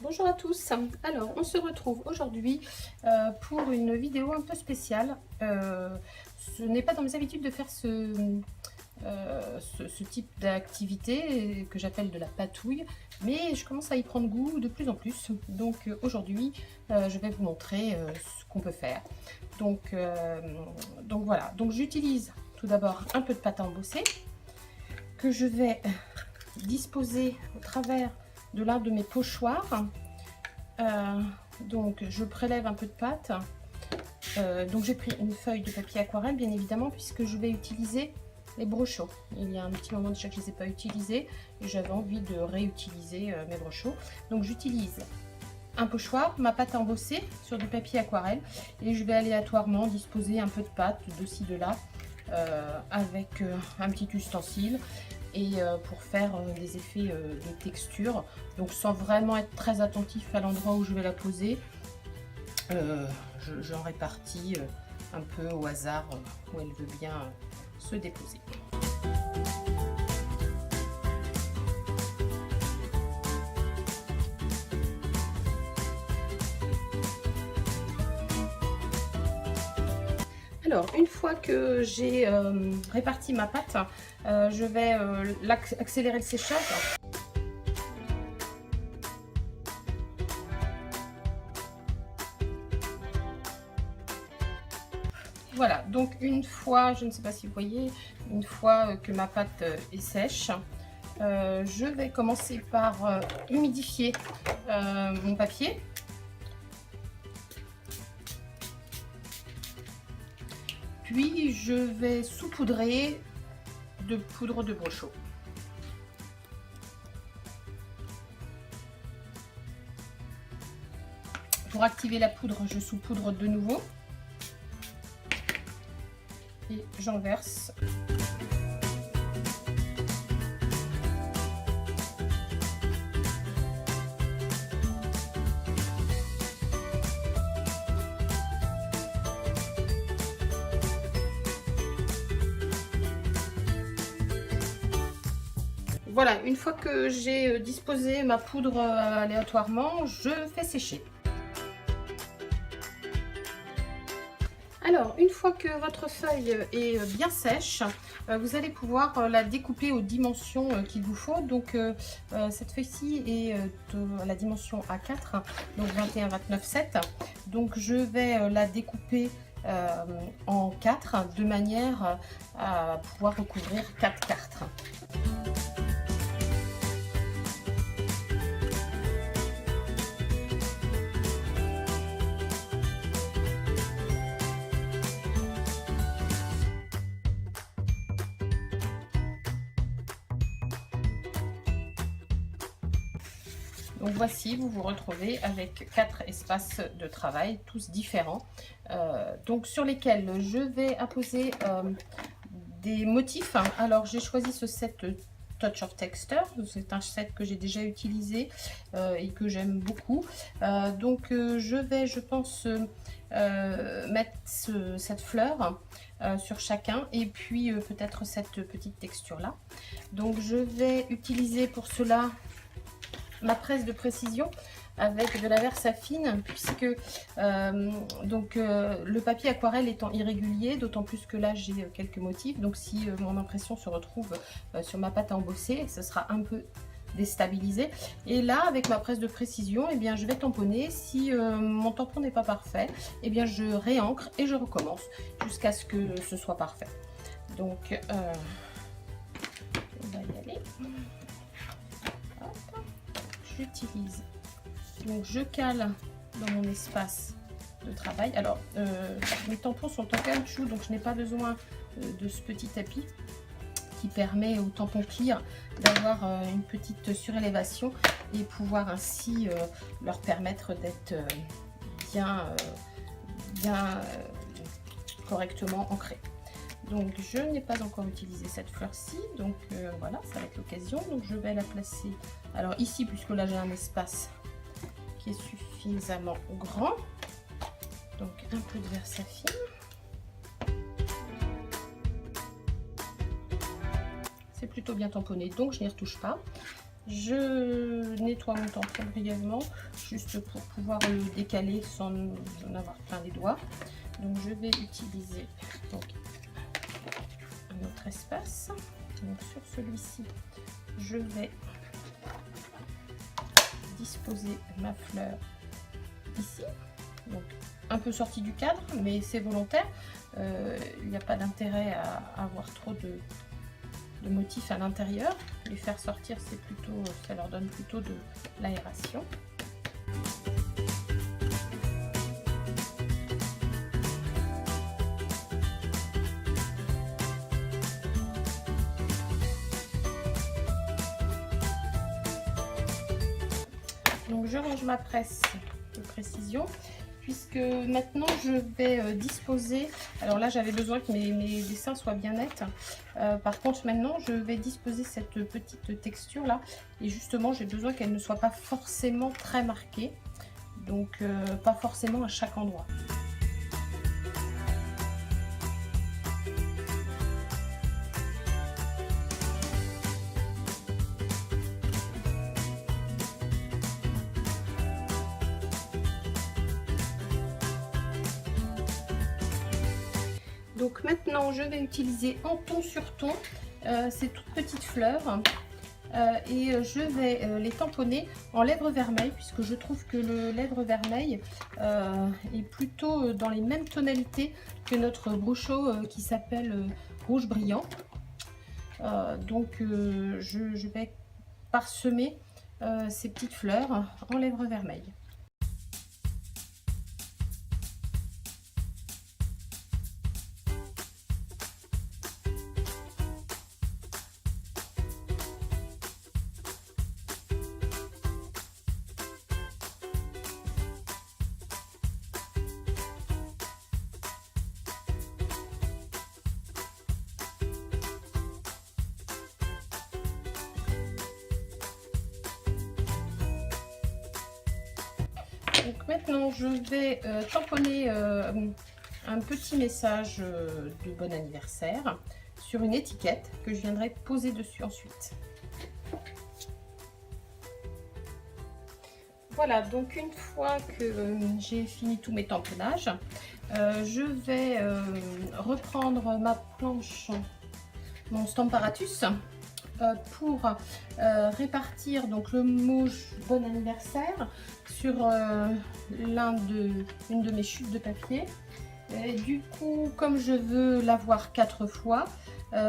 Bonjour à tous. Alors, on se retrouve aujourd'hui pour une vidéo un peu spéciale. Ce n'est pas dans mes habitudes de faire ce type d'activité que j'appelle de la patouille, mais je commence à y prendre goût de plus en plus. Donc aujourd'hui, je vais vous montrer ce qu'on peut faire. Donc voilà. Donc j'utilise tout d'abord un peu de pâte à embosser que je vais disposer au travers de l'un de mes pochoirs. Donc je prélève un peu de pâte. Donc j'ai pris une feuille de papier aquarelle bien évidemment, puisque je vais utiliser les brochaux. Il y a un petit moment déjà que je ne les ai pas utilisés et j'avais envie de réutiliser mes brochaux. Donc j'utilise un pochoir, ma pâte à embosser sur du papier aquarelle, et je vais aléatoirement disposer un peu de pâte de ci de là avec un petit ustensile, et pour faire des effets de texture, donc sans vraiment être très attentif à l'endroit où je vais la poser. J'en répartis un peu au hasard où elle veut bien se déposer. Alors, une fois que j'ai réparti ma pâte, je vais accélérer le séchage. Voilà, donc une fois, je ne sais pas si vous voyez, une fois que ma pâte est sèche, je vais commencer par humidifier mon papier. Puis je vais saupoudrer de poudre de brochot. Pour activer la poudre, je saupoudre de nouveau. Et j'en verse. Voilà, une fois que j'ai disposé ma poudre aléatoirement, je fais sécher. Alors, une fois que votre feuille est bien sèche, vous allez pouvoir la découper aux dimensions qu'il vous faut. Donc, cette feuille-ci est de la dimension A4, donc 21, 29, 7. Donc, je vais la découper en 4 de manière à pouvoir recouvrir 4 cartes. Donc voici, vous vous retrouvez avec 4 espaces de travail, tous différents, donc sur lesquels je vais apposer des motifs. Alors j'ai choisi ce set Touch of Texture, c'est un set que j'ai déjà utilisé et que j'aime beaucoup. Donc je vais, je pense, mettre cette fleur sur chacun, et puis peut-être cette petite texture là. Donc je vais utiliser pour cela ma presse de précision avec de la Versafine, puisque le papier aquarelle étant irrégulier, d'autant plus que là j'ai quelques motifs, donc si mon impression se retrouve sur ma pâte à embosser, ce sera un peu déstabilisé. Et là, avec ma presse de précision, eh bien, je vais tamponner. Si mon tampon n'est pas parfait, eh bien, je réancre et je recommence jusqu'à ce que ce soit parfait. Donc on va y aller. J'utilise, donc je cale dans mon espace de travail. Alors mes tampons sont en caoutchouc, donc je n'ai pas besoin de ce petit tapis qui permet aux tampons clear d'avoir une petite surélévation et pouvoir ainsi leur permettre d'être bien correctement ancrés. Donc je n'ai pas encore utilisé cette fleur-ci, donc voilà, ça va être l'occasion. Donc je vais la placer, alors ici, puisque là j'ai un espace qui est suffisamment grand, donc un peu de Versafine. C'est plutôt bien tamponné, donc je n'y retouche pas. Je nettoie mon tampon brièvement, juste pour pouvoir le décaler sans en avoir plein les doigts. Donc je vais utiliser donc, un autre espace. Donc sur celui-ci, je vais disposer ma fleur ici. Donc un peu sortie du cadre, mais c'est volontaire. Il n'y a pas d'intérêt à avoir trop de motifs à l'intérieur. Les faire sortir, c'est plutôt, ça leur donne plutôt de l'aération. Donc je range ma presse de précision, puisque maintenant je vais disposer, alors là j'avais besoin que mes dessins soient bien nets, par contre maintenant je vais disposer cette petite texture là, et justement j'ai besoin qu'elle ne soit pas forcément très marquée, donc pas forcément à chaque endroit. Donc maintenant je vais utiliser en ton sur ton ces toutes petites fleurs et je vais les tamponner en lèvres vermeilles, puisque je trouve que le lèvre vermeil est plutôt dans les mêmes tonalités que notre brochot qui s'appelle rouge brillant. Donc je vais parsemer ces petites fleurs en lèvres vermeilles. Donc maintenant je vais tamponner un petit message de bon anniversaire sur une étiquette que je viendrai poser dessus ensuite. Voilà, donc une fois que j'ai fini tous mes tamponnages, je vais reprendre ma planche, mon Stamparatus, pour répartir donc le mot bon anniversaire sur une de mes chutes de papier. Et du coup, comme je veux l'avoir 4 fois,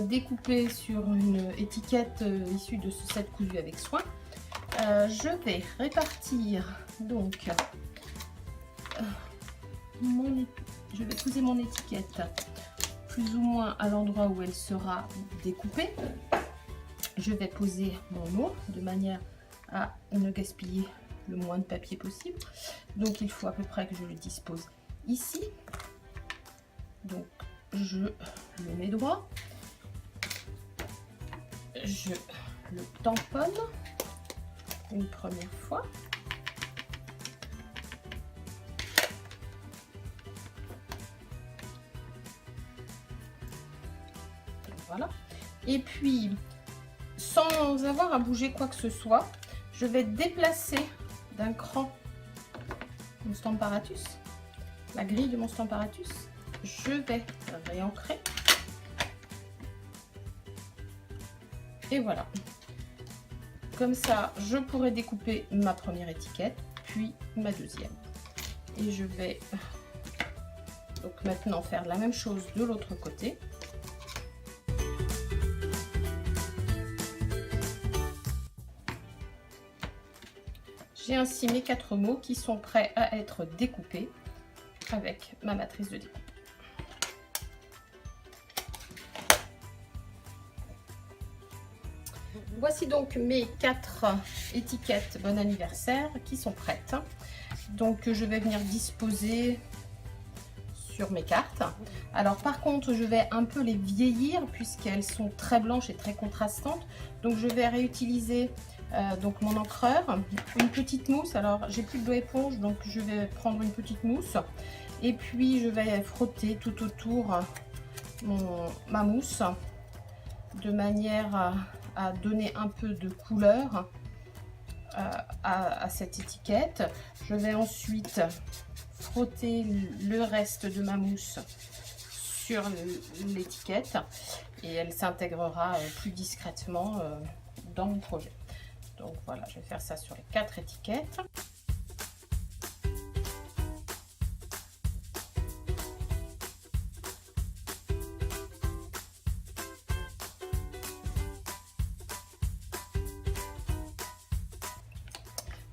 découpée sur une étiquette issue de ce set cousu avec soin, je vais répartir donc je vais poser mon étiquette plus ou moins à l'endroit où elle sera découpée. Je vais poser mon mot de manière à ne gaspiller le moins de papier possible. Donc il faut à peu près que je le dispose ici. Donc je le mets droit. Je le tamponne une première fois. Voilà. Et puis, sans avoir à bouger quoi que ce soit, je vais déplacer d'un cran mon Stamparatus, la grille de mon Stamparatus. Je vais réancrer. Et voilà. Comme ça, je pourrai découper ma première étiquette, puis ma deuxième. Et je vais donc maintenant faire la même chose de l'autre côté. J'ai ainsi mes 4 mots qui sont prêts à être découpés avec ma matrice de découpe. Voici donc mes 4 étiquettes bon anniversaire qui sont prêtes. Donc je vais venir disposer sur mes cartes. Alors par contre je vais un peu les vieillir puisqu'elles sont très blanches et très contrastantes. Donc je vais réutiliser donc mon encreur, une petite mousse. Alors j'ai plus de doigt éponge, donc je vais prendre une petite mousse et puis je vais frotter tout autour ma mousse de manière à donner un peu de couleur à cette étiquette. Je vais ensuite frotter le reste de ma mousse sur l'étiquette et elle s'intégrera plus discrètement dans mon projet. Donc voilà, je vais faire ça sur les 4 étiquettes.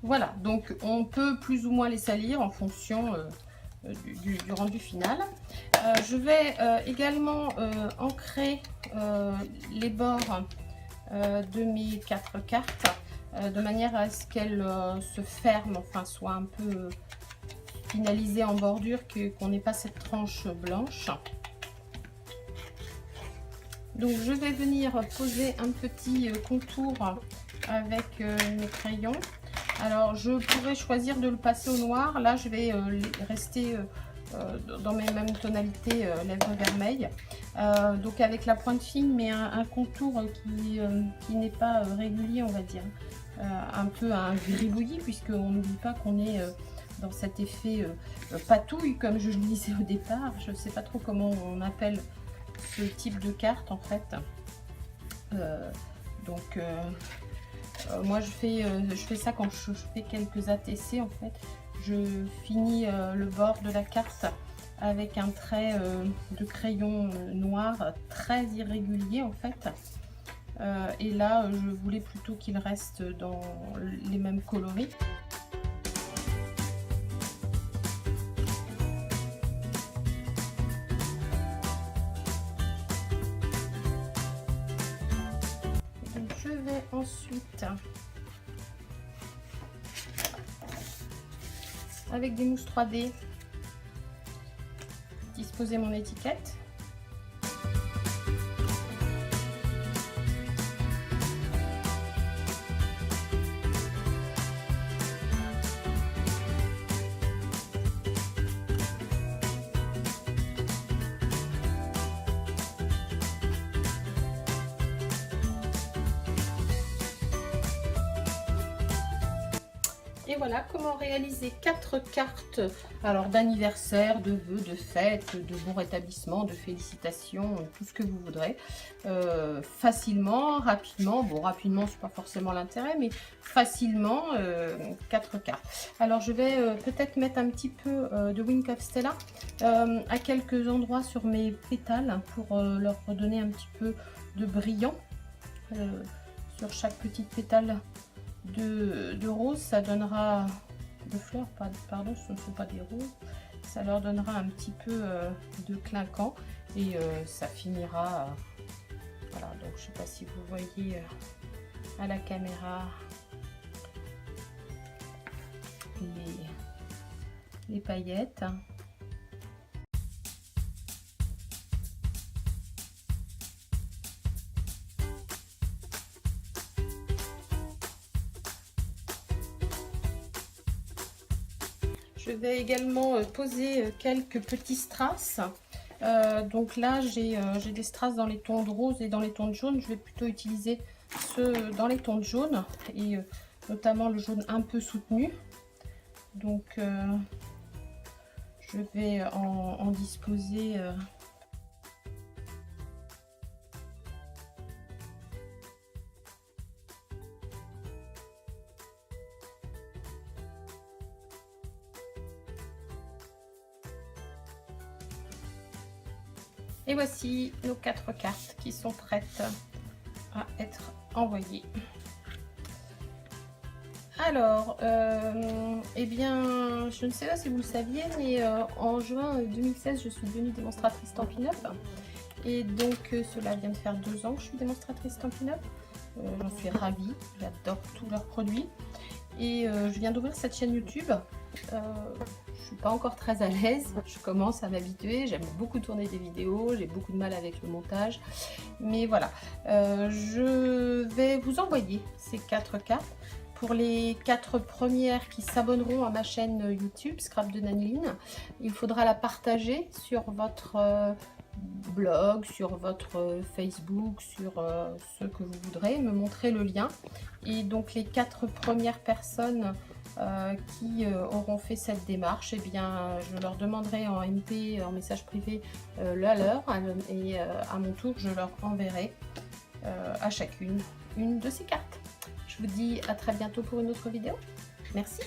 Voilà, donc on peut plus ou moins les salir en fonction du rendu final. Je vais également ancrer les bords de mes 4 cartes de manière à ce qu'elles se ferment, enfin soient un peu finalisées en bordure, qu'on n'ait pas cette tranche blanche. Donc je vais venir poser un petit contour avec mes crayons. Alors je pourrais choisir de le passer au noir. Là je vais rester dans mes mêmes tonalités lèvres vermeilles. Donc avec la pointe fine, mais un contour qui n'est pas régulier, on va dire. Un peu un gribouillis, puisqu'on n'oublie pas qu'on est dans cet effet patouille, comme je le disais au départ. Je ne sais pas trop comment on appelle ce type de carte en fait. Moi je fais ça quand je fais quelques ATC en fait. Je finis le bord de la carte avec un trait de crayon noir très irrégulier en fait. Et là je voulais plutôt qu'il reste dans les mêmes coloris. Je vais ensuite, avec des mousses 3D, disposer mon étiquette. Et voilà comment réaliser 4 cartes, alors d'anniversaire, de vœux, de fêtes, de bon rétablissement, de félicitations, tout ce que vous voudrez, facilement, rapidement. Bon, rapidement, c'est pas forcément l'intérêt, mais facilement, 4 cartes. Alors je vais peut-être mettre un petit peu de Wink of Stella à quelques endroits sur mes pétales pour leur redonner un petit peu de brillant sur chaque petite pétale de rose. Ça donnera de fleurs, pardon, ce ne sont pas des roses, ça leur donnera un petit peu de clinquant et ça finira voilà. Donc je sais pas si vous voyez à la caméra les paillettes. Je vais également poser quelques petits strass. Donc là, j'ai des strass dans les tons de rose et dans les tons de jaune. Je vais plutôt utiliser ceux dans les tons de jaune et notamment le jaune un peu soutenu. Donc, je vais en disposer. Et voici nos 4 cartes qui sont prêtes à être envoyées. Alors, eh bien, je ne sais pas si vous le saviez, mais en juin 2016, je suis devenue démonstratrice Stampin' Up. Et donc, cela vient de faire 2 ans que je suis démonstratrice Stampin' Up. J'en suis ravie, j'adore tous leurs produits. Et je viens d'ouvrir cette chaîne YouTube. Je suis pas encore très à l'aise, je commence à m'habituer, j'aime beaucoup tourner des vidéos, j'ai beaucoup de mal avec le montage, mais voilà, je vais vous envoyer ces 4 cartes. Pour les 4 premières qui s'abonneront à ma chaîne YouTube Scrap de Naniline, il faudra la partager sur votre blog, sur votre Facebook, sur ce que vous voudrez, me montrer le lien. Et donc les 4 premières personnes qui auront fait cette démarche, eh bien, je leur demanderai en MP, en message privé, la leur, et à mon tour, je leur enverrai à chacune une de ces cartes. Je vous dis à très bientôt pour une autre vidéo. Merci.